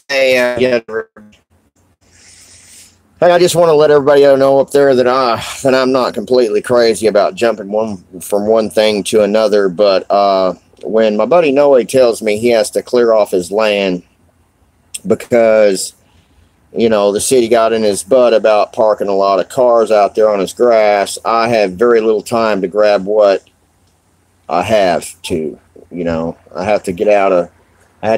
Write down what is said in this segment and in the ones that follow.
Hey, hey, I just want to let everybody know up there that I'm not completely crazy about jumping from one thing to another. But when my buddy Noe tells me he has to clear off his land because the city got in his butt about parking a lot of cars out there on his grass, I have very little time to grab what I have to. I have to get out of.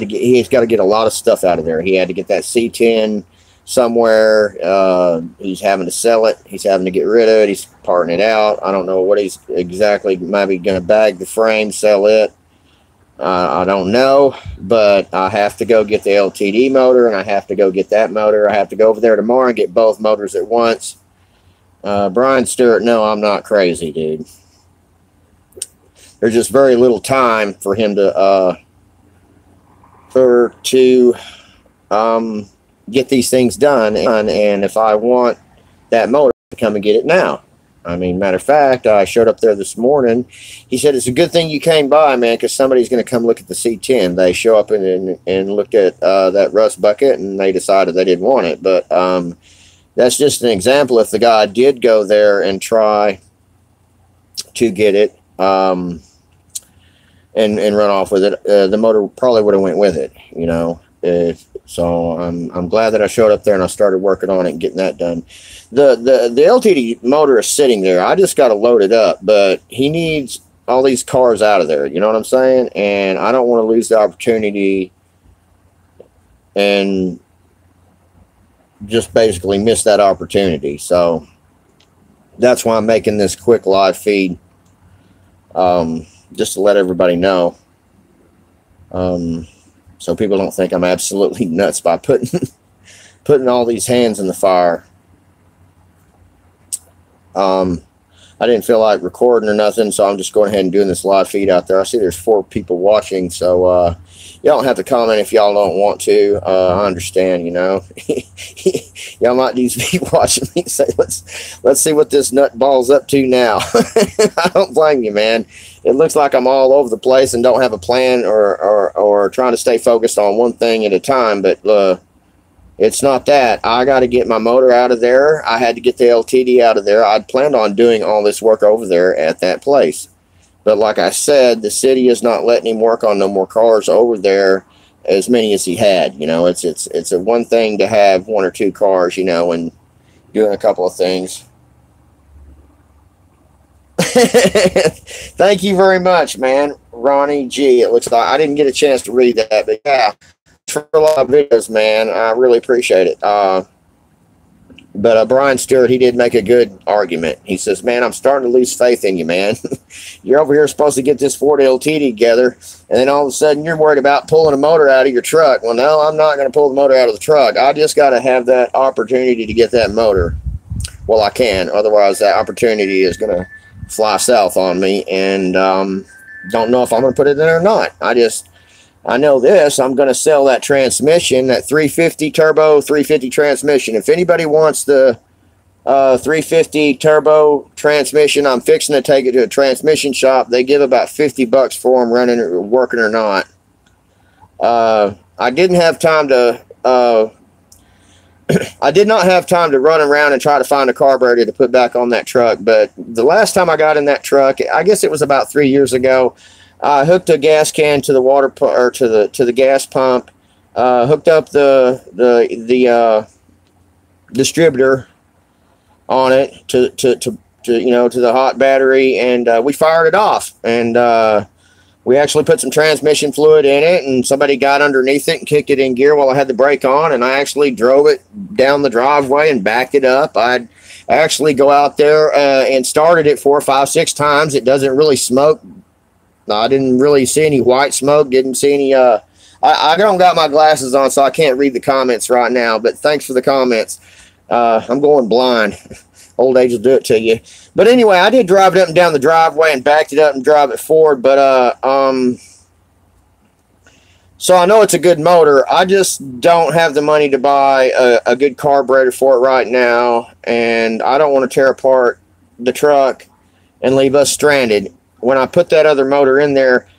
He's got to get a lot of stuff out of there. He had to get that C10 somewhere. He's having to sell it. He's having to get rid of it. He's parting it out. I don't know what he's exactly. Maybe going to bag the frame, sell it. I don't know, but I have to go get the LTD motor, and I have to go get that motor. I have to go over there tomorrow and get both motors at once. Brian Stewart, no, I'm not crazy, dude. There's just very little time for him to get these things done, and if I want that motor, to come and get it now. I mean, matter of fact, I showed up there this morning. He said, it's a good thing you came by, man, because somebody's going to come look at the C10. They show up and looked at that rust bucket, and they decided they didn't want it. But that's just an example. If the guy did go there and try to get it and run off with it, the motor probably would have went with it, so I'm glad that I showed up there and I started working on it and getting that done. The LTD motor is sitting there. I just got to load it up, but he needs all these cars out of there. You know what I'm saying? And I don't want to lose the opportunity and just basically miss that opportunity. So that's why I'm making this quick live feed, just to let everybody know. So people don't think I'm absolutely nuts by putting all these hands in the fire. I didn't feel like recording or nothing, so I'm just going ahead and doing this live feed out there. I see there's 4 people watching, so y'all don't have to comment if y'all don't want to. I understand, y'all might need to be watching me say, let's see what this nutball's up to now. I don't blame you, man. It looks like I'm all over the place and don't have a plan or trying to stay focused on one thing at a time, but it's not that. I got to get my motor out of there. I had to get the LTD out of there. I'd planned on doing all this work over there at that place. But like I said, the city is not letting him work on no more cars over there, as many as he had. It's a one thing to have 1 or 2 cars, and doing a couple of things. Thank you very much, man. Ronnie G. It looks like I didn't get a chance to read that, but yeah, for a lot of videos, man. I really appreciate it. But Brian Stewart, he did make a good argument. He says, man, I'm starting to lose faith in you, man. You're over here supposed to get this Ford LT together, and then all of a sudden you're worried about pulling a motor out of your truck. Well, no, I'm not going to pull the motor out of the truck. I just got to have that opportunity to get that motor. Well, I can. Otherwise, that opportunity is going to fly south on me, and don't know if I'm going to put it in there or not. I know this. I'm going to sell that transmission, that 350 turbo 350 transmission. If anybody wants the 350 turbo transmission, I'm fixing to take it to a transmission shop. They give about $50 for them, running or working or not. I didn't have time to. I did not have time to run around and try to find a carburetor to put back on that truck. But the last time I got in that truck, I guess it was about 3 years ago. I hooked a gas can to the water or to the gas pump. Hooked up the distributor on it to the hot battery, and we fired it off. And we actually put some transmission fluid in it, and somebody got underneath it and kicked it in gear while I had the brake on, and I actually drove it down the driveway and backed it up. I'd actually go out there and started it 4, 5, 6 times. It doesn't really smoke. I didn't really see any white smoke. Didn't see any. I don't got my glasses on, so I can't read the comments right now. But thanks for the comments. I'm going blind. Old age will do it to you. But anyway, I did drive it up and down the driveway and backed it up and drive it forward. But so I know it's a good motor. I just don't have the money to buy a good carburetor for it right now, and I don't want to tear apart the truck and leave us stranded. When I put that other motor in there,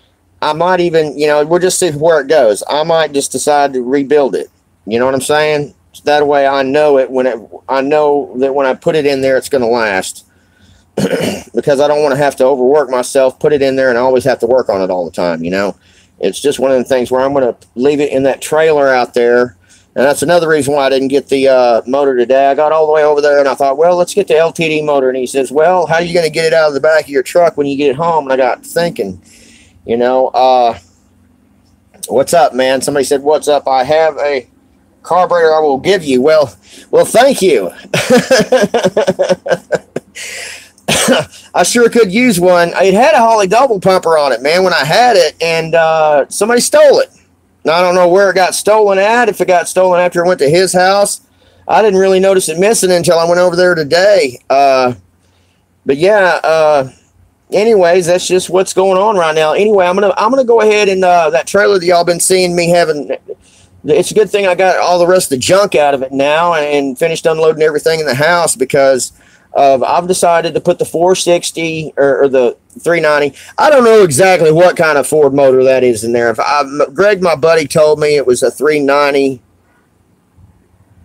I might even, we'll just see where it goes. I might just decide to rebuild it. You know what I'm saying? So that way I know I know that when I put it in there, it's going to last. Because I don't want to have to overwork myself, put it in there, and I always have to work on it all the time, you know? It's just one of the things where I'm going to leave it in that trailer out there. And that's another reason why I didn't get the motor today. I got all the way over there, and I thought, well, let's get the LTD motor. And he says, well, how are you going to get it out of the back of your truck when you get it home? And I got thinking, you know, what's up, man? Somebody said, what's up? I have a carburetor I will give you. Well, thank you. I sure could use one. It had a Holly double pumper on it, man, when I had it, and somebody stole it. Now, I don't know where it got stolen at, if it got stolen after I went to his house. I didn't really notice it missing until I went over there today. But yeah, anyways, that's just what's going on right now. Anyway, I'm gonna go ahead and that trailer that y'all been seeing me having, it's a good thing I got all the rest of the junk out of it now and finished unloading everything in the house, because I've decided to put the 460 or the 390. I don't know exactly what kind of Ford motor that is in there. Greg, my buddy, told me it was a 390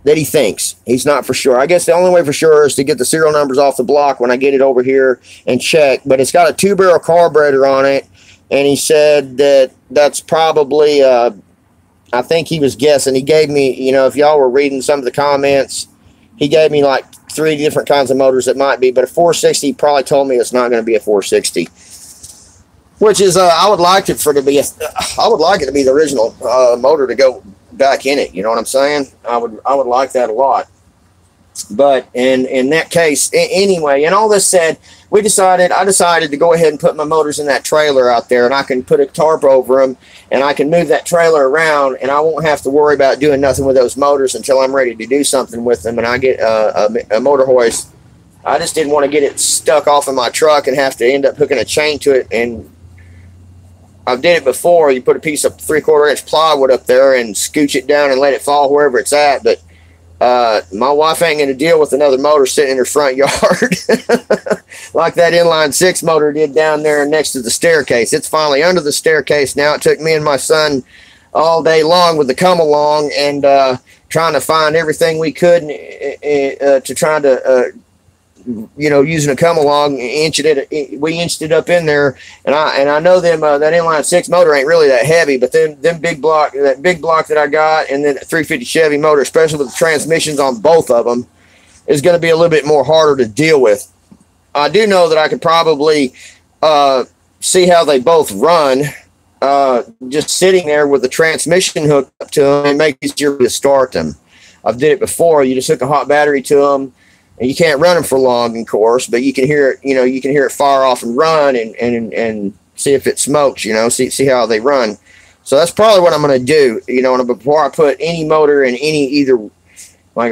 that he thinks. He's not for sure. I guess the only way for sure is to get the serial numbers off the block when I get it over here and check. But it's got a 2-barrel carburetor on it, and he said that that's probably, I think he was guessing. He gave me, you know, if y'all were reading some of the comments, he gave me like 3 different kinds of motors it might be, but a 460 probably told me it's not going to be a 460, which is I would like it to be the original motor to go back in it. You know what I'm saying? I would like that a lot. But in that case, anyway, and all this said, I decided to go ahead and put my motors in that trailer out there, and I can put a tarp over them, and I can move that trailer around, and I won't have to worry about doing nothing with those motors until I'm ready to do something with them, and I get a motor hoist. I just didn't want to get it stuck off in my truck and have to end up hooking a chain to it. And I've did it before. You put a piece of 3/4 inch plywood up there and scooch it down and let it fall wherever it's at, but my wife ain't going to deal with another motor sitting in her front yard like that inline 6 motor did down there next to the staircase. It's finally under the staircase now. It took me and my son all day long with the come along and trying to find everything we could to try to you know, using a come along, we inched it up in there, and I know them that inline 6 motor ain't really that heavy, but that big block that I got, and then that 350 Chevy motor, especially with the transmissions on both of them, is going to be a little bit more harder to deal with. I do know that I could probably see how they both run, just sitting there with the transmission hooked up to them, and make it easier to start them. I've did it before. You just hook a hot battery to them. And you can't run them for long, of course, but you can hear it. You know, you can hear it fire off and run, and see if it smokes. You know, see how they run. So that's probably what I'm going to do. You know, before I put any motor in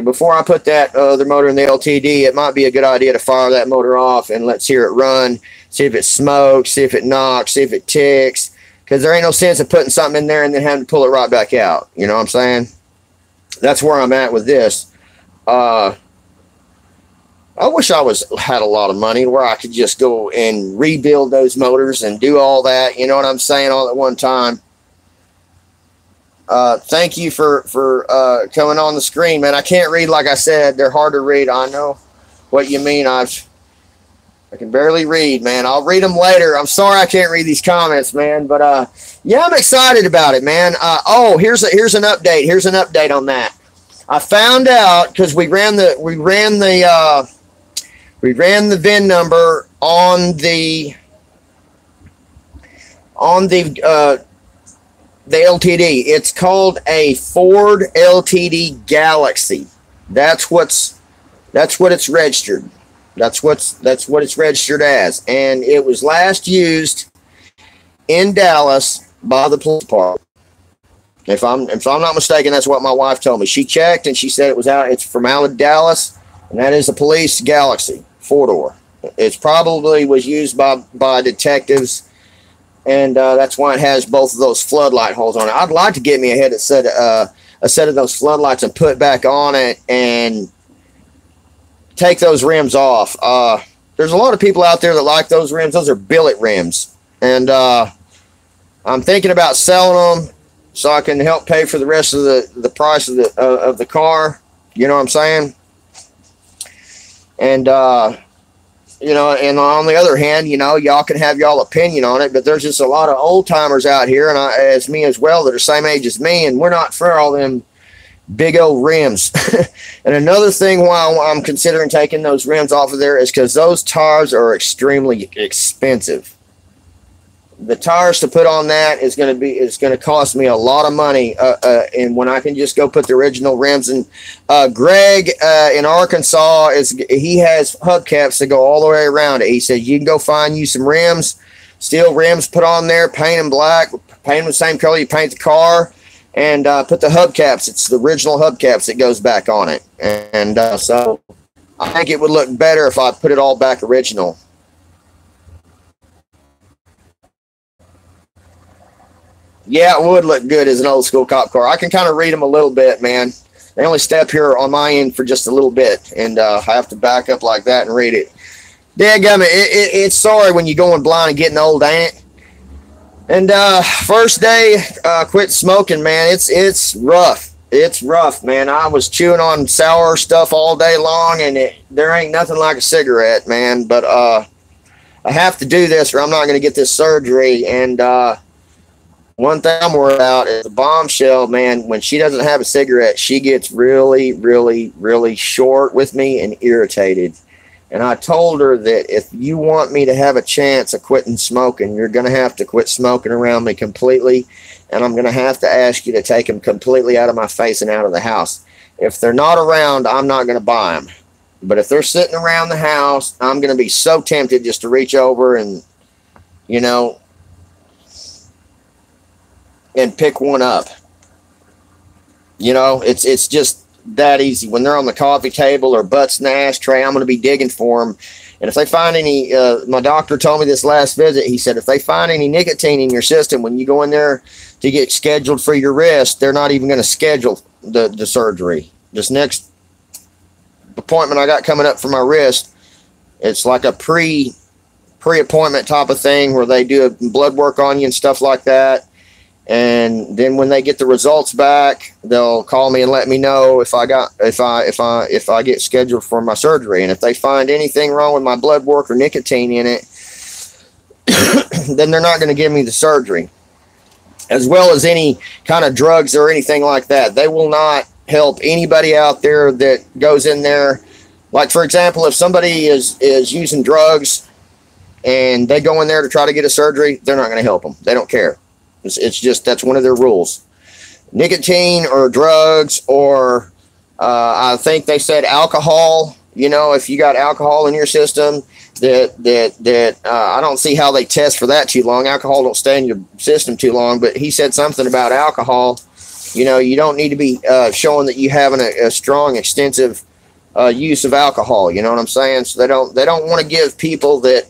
before I put that other motor in the LTD, it might be a good idea to fire that motor off and let's hear it run. See if it smokes. See if it knocks. See if it ticks. Because there ain't no sense of putting something in there and then having to pull it right back out. You know what I'm saying? That's where I'm at with this. I wish I had a lot of money where I could just go and rebuild those motors and do all that. You know what I'm saying? All at one time. Thank you for coming on the screen, man. I can't read, like I said. They're hard to read. I know what you mean. I can barely read, man. I'll read them later. I'm sorry I can't read these comments, man. But yeah, I'm excited about it, man. Oh, here's an update. Here's an update on that. I found out because we ran the VIN number on the LTD. It's called a Ford LTD Galaxy. That's what it's registered. That's what it's registered as. And it was last used in Dallas by the police department. If I'm not mistaken, that's what my wife told me. She checked and she said it's from out of Dallas, and that is a police Galaxy 4-door. It's probably was used by detectives, and that's why it has both of those floodlight holes on it. I'd like to get me a set of those floodlights and put back on it and take those rims off. There's a lot of people out there that like those rims. Those are billet rims, and I'm thinking about selling them so I can help pay for the rest of the price of the car. You know what I'm saying? And you know, and on the other hand, you know, y'all can have y'all opinion on it, but there's just a lot of old timers out here, and as me as well, that are same age as me, and we're not for all them big old rims. And another thing why I'm considering taking those rims off of there is because those tires are extremely expensive. The tires to put on that is going to cost me a lot of money, and when I can just go put the original rims. And Greg in Arkansas, he has hubcaps that go all the way around it. He said you can go find you some rims, steel rims, put on there, paint them black, paint them the same color you paint the car, and put the hubcaps. It's the original hubcaps that goes back on it, and so I think it would look better if I put it all back original. Yeah, it would look good as an old school cop car. I can kind of read them a little bit, man. They only step here on my end for just a little bit, and I have to back up like that and read it. Dadgummit, it's sorry when you're going blind and getting old, ain't it? And first day, quit smoking, man. It's rough. It's rough, man. I was chewing on sour stuff all day long, and there ain't nothing like a cigarette, man. But I have to do this, or I'm not going to get this surgery. And one thing I'm worried about is the bombshell, man. When she doesn't have a cigarette, she gets really, really, really short with me and irritated. And I told her that if you want me to have a chance of quitting smoking, you're going to have to quit smoking around me completely. And I'm going to have to ask you to take them completely out of my face and out of the house. If they're not around, I'm not going to buy them. But if they're sitting around the house, I'm going to be so tempted just to reach over and, you know, and pick one up. You know, it's just that easy. When they're on the coffee table or butts in the ashtray, I'm going to be digging for them. And if they find any, my doctor told me this last visit, he said, if they find any nicotine in your system when you go in there to get scheduled for your wrist, they're not even going to schedule the surgery. This next appointment I got coming up for my wrist, it's like a pre-appointment type of thing where they do blood work on you and stuff like that. And then when they get the results back, they'll call me and let me know if I get scheduled for my surgery. And if they find anything wrong with my blood work or nicotine in it, then they're not going to give me the surgery, as well as any kind of drugs or anything like that. They will not help anybody out there that goes in there. Like, for example, if somebody is using drugs and they go in there to try to get a surgery, they're not going to help them. They don't care. It's just, that's one of their rules. Nicotine or drugs or I think they said alcohol. You know, if you got alcohol in your system, that I don't see how they test for that too long. Alcohol don't stay in your system too long. But he said something about alcohol. You know, you don't need to be showing that you having a strong, extensive use of alcohol. You know what I'm saying? So they don't want to give people that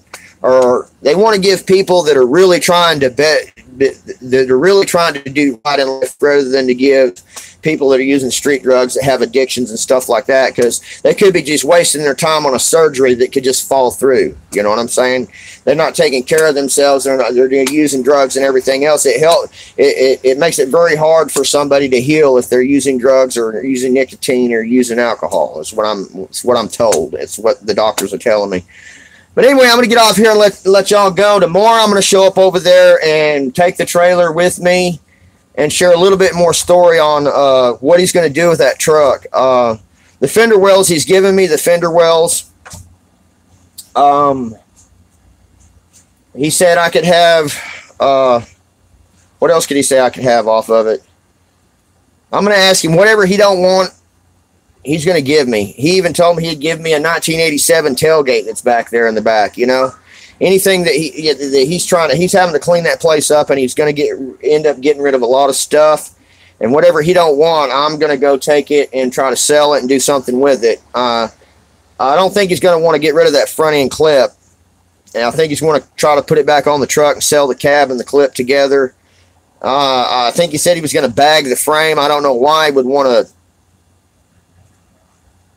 they want to give people that are really trying to that are really trying to do right in life, rather than to give people that are using street drugs that have addictions and stuff like that, because they could be just wasting their time on a surgery that could just fall through. You know what I'm saying? They're not taking care of themselves. They're using drugs and everything else. It makes it very hard for somebody to heal if they're using drugs or using nicotine or using alcohol. It's what I'm told. It's what the doctors are telling me. But anyway, I'm going to get off here and let y'all go. Tomorrow, I'm going to show up over there and take the trailer with me and share a little bit more story on what he's going to do with that truck. The fender wells, he's given me the fender wells. He said I could have, what else could he say I could have off of it? I'm going to ask him whatever he don't want, he's going to give me. He even told me he'd give me a 1987 tailgate that's back there in the back, you know. Anything that he's having to clean that place up, and he's going to end up getting rid of a lot of stuff. And whatever he don't want, I'm going to go take it and try to sell it and do something with it. I don't think he's going to want to get rid of that front end clip. And I think he's going to try to put it back on the truck and sell the cab and the clip together. I think he said he was going to bag the frame. I don't know why he would want to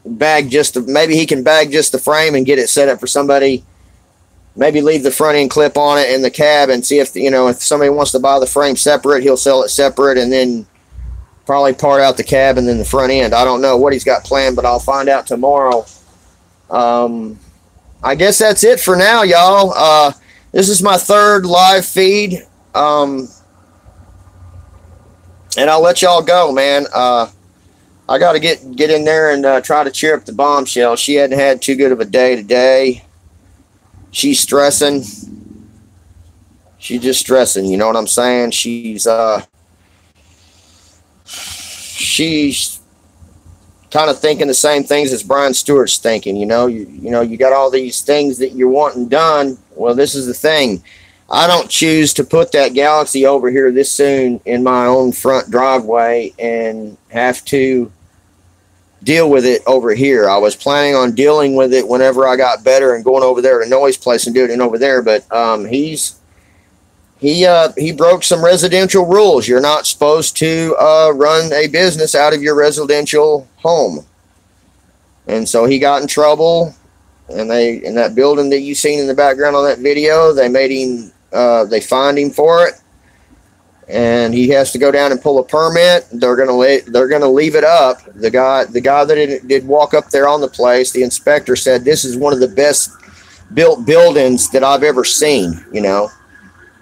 bag maybe he can bag just the frame and get it set up for somebody maybe leave the front end clip on it in the cab and see if, you know, if somebody wants to buy the frame separate, he'll sell it separate and then probably part out the cab and then the front end. I don't know what he's got planned, but I'll find out tomorrow. I guess that's it for now, y'all. This is my third live feed. And I'll let y'all go, man. I got to get in there and try to cheer up the bombshell. She hadn't had too good of a day today. She's stressing. She's just stressing. You know what I'm saying? She's kind of thinking the same things as Brian Stewart's thinking. You know, you got all these things that you're wanting done. Well, this is the thing. I don't choose to put that Galaxy over here this soon in my own front driveway and have to deal with it over here. I was planning on dealing with it whenever I got better and going over there to Noise Place and doing it over there. But he broke some residential rules. You're not supposed to run a business out of your residential home. And so he got in trouble. And in that building that you seen in the background on that video, they made him, they fined him for it. And he has to go down and pull a permit. They're gonna leave it up. The guy that did walk up there on the place, the inspector said this is one of the best built buildings that I've ever seen. You know,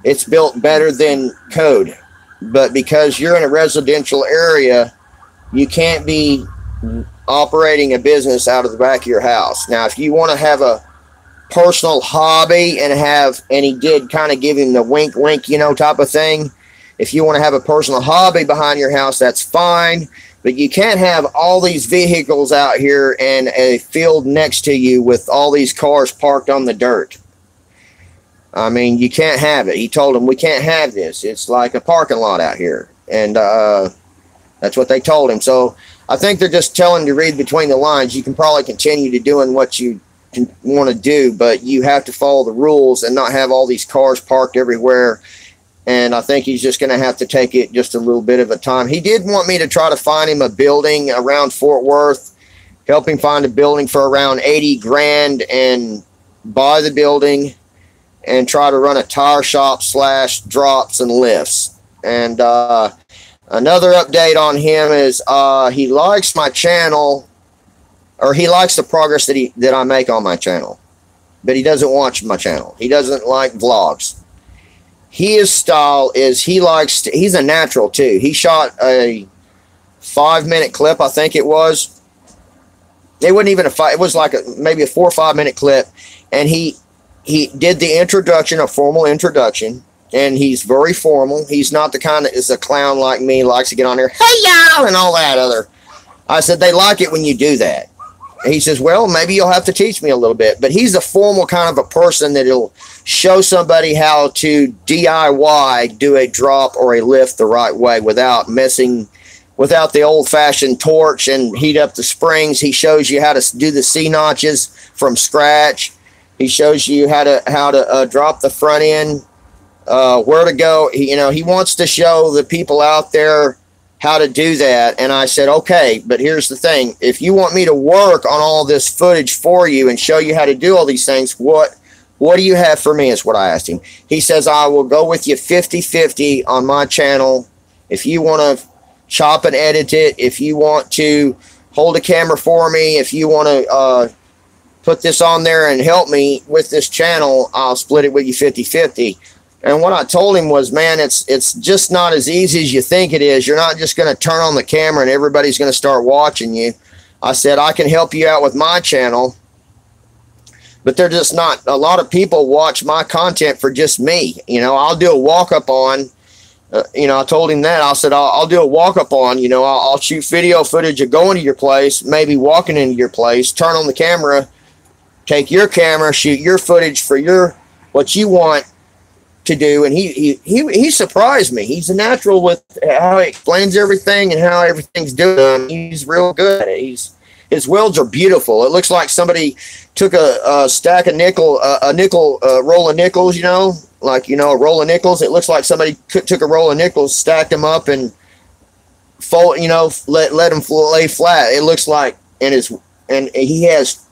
it's built better than code, but because you're in a residential area, you can't be operating a business out of the back of your house. Now, if you want to have a personal hobby and he did kind of give him the wink, wink, you know, type of thing. If you want to have a personal hobby behind your house, that's fine. But you can't have all these vehicles out here and a field next to you with all these cars parked on the dirt. I mean, you can't have it. He told him, we can't have this. It's like a parking lot out here. And that's what they told him. So I think they're just telling you to read between the lines. You can probably continue to doing what you want to do, but you have to follow the rules and not have all these cars parked everywhere. And I think he's just going to have to take it just a little bit of a time. He did want me to try to find him a building around Fort Worth, help him find a building for around 80 grand and buy the building and try to run a tire shop / drops and lifts. And another update on him is he likes my channel, or he likes the progress that I make on my channel, but he doesn't watch my channel. He doesn't like vlogs. His style is he's a natural too. He shot a 5-minute clip, I think it was. It wasn't even it was like maybe a 4 or 5 minute clip. And he did the introduction, a formal introduction. And he's very formal. He's not the kind that is a clown like me, likes to get on there, hey y'all, and all that other. I said, they like it when you do that. He says, well, maybe you'll have to teach me a little bit. But he's a formal kind of a person that'll show somebody how to DIY, do a drop or a lift the right way without the old-fashioned torch and heat up the springs. He shows you how to do the C-notches from scratch. He shows you how to drop the front end, where to go. He wants to show the people out there how to do that. And I said, okay, but here's the thing. If you want me to work on all this footage for you and show you how to do all these things, what do you have for me is what I asked him. He says, I will go with you 50-50 on my channel. If you want to chop and edit it, if you want to hold a camera for me, if you want to put this on there and help me with this channel, I'll split it with you 50-50. And what I told him was, man, it's just not as easy as you think it is. You're not just going to turn on the camera and everybody's going to start watching you. I said, I can help you out with my channel, but they're just not. A lot of people watch my content for just me. I'll do a walk-up on, I told him that. I said, I'll do a walk-up on, I'll shoot video footage of going to your place, maybe walking into your place, turn on the camera, take your camera, shoot your footage for what you want to do. And he surprised me. He's a natural with how he explains everything and how everything's done. He's real good at it. His welds are beautiful. It looks like somebody took a stack of roll of nickels, a roll of nickels. It looks like somebody took a roll of nickels, stacked them up and let them lay flat. It looks like, and he has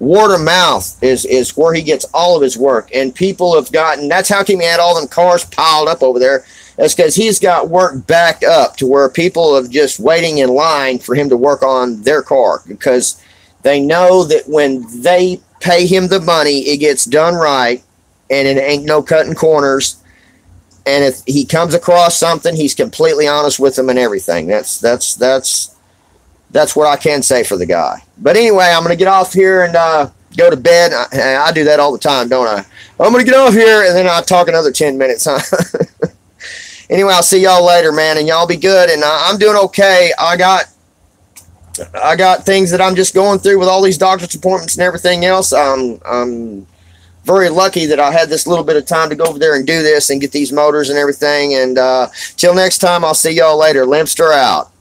word of mouth is where he gets all of his work. And people have gotten, that's how come he had all them cars piled up over there. That's because he's got work backed up to where people are just waiting in line for him to work on their car, because they know that when they pay him the money, it gets done right, and it ain't no cutting corners. And if he comes across something, he's completely honest with them and everything. That's what I can say for the guy. But anyway, I'm going to get off here and go to bed. I do that all the time, don't I? I'm going to get off here, and then I'll talk another 10 minutes, huh? Anyway, I'll see y'all later, man, and y'all be good. And I'm doing okay. I got things that I'm just going through with all these doctor's appointments and everything else. I'm very lucky that I had this little bit of time to go over there and do this and get these motors and everything. And till next time, I'll see y'all later. Limpster out.